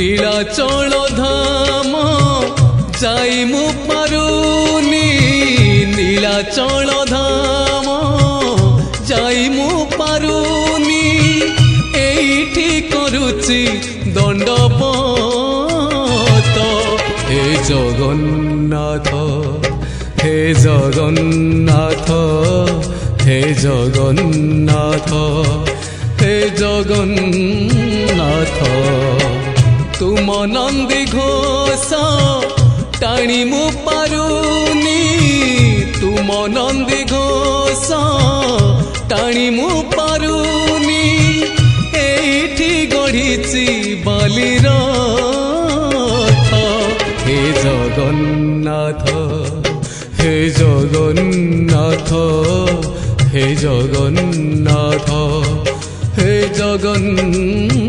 নীলাচল ধাম যাই মু পারুনি, নীলাচল ধাম যাই মু পারুনি, এইটি করুচি দণ্ডপত। হে জগন্নাথ, হে জগন্নাথ, হে জগন্নাথ, হে জগন্নাথ। তুম নন্দী ঘোষ টাণি মু পারুনি, তুম নন্দী ঘোষ টাণি মু পারুনি, এইটি গড়িছি বালির রথ। হে জগন্নাথ, হে জগন্নাথ, হে জগন্নাথ, হে জগন্নাথ।